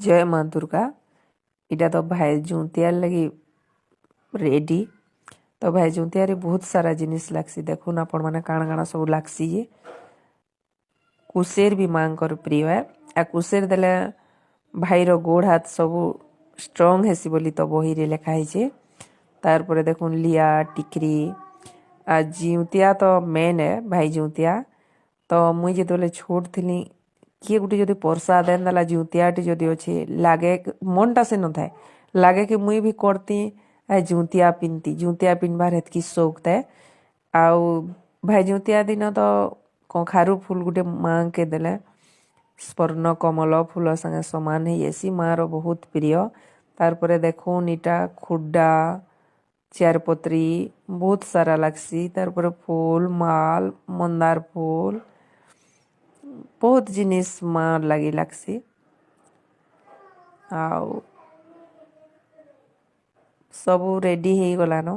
जय माँ दुर्गा। इटा तो भाई जुतियार लगी रेडी। तो भाई जुतियार बहुत सारा जिनिस लागसी। देखुन आपण मैंने काण काण सब लागसी जे कुसेर भी माँ प्रिय है। आ कुसेर देले भाईर गोड़ हाथ सब स्ट्रंग हेसी बोली तो बही रे लेखा है। तार पर देखुन लिया टिकरी आ जिउतिया तो मेन है भाई जिउतिया। तो मुई जो छोट थी किए गोटे जदि परसा देला जिउतियाटी जदि अच्छे लगे मनटा से न थाए लगे कि मुई भी करती जिउतिया पिंधती जिउतिया पिंधबार हेतकी शौक थाए। आउ भाई जिउतिया दिन तो कखारु फूल गोटे माँ के देले स्वर्ण कमल फूल संगे समान है ऐसी माँ रो बहुत प्रिय। तार पर देखुन इटा खुड्डा चारपत्री बहुत सारा लागसी। तार पर फूल माल मंदार फूल बहुत जिनिस माँ लगी लागसी। आउ सबू रेडी हो गलान।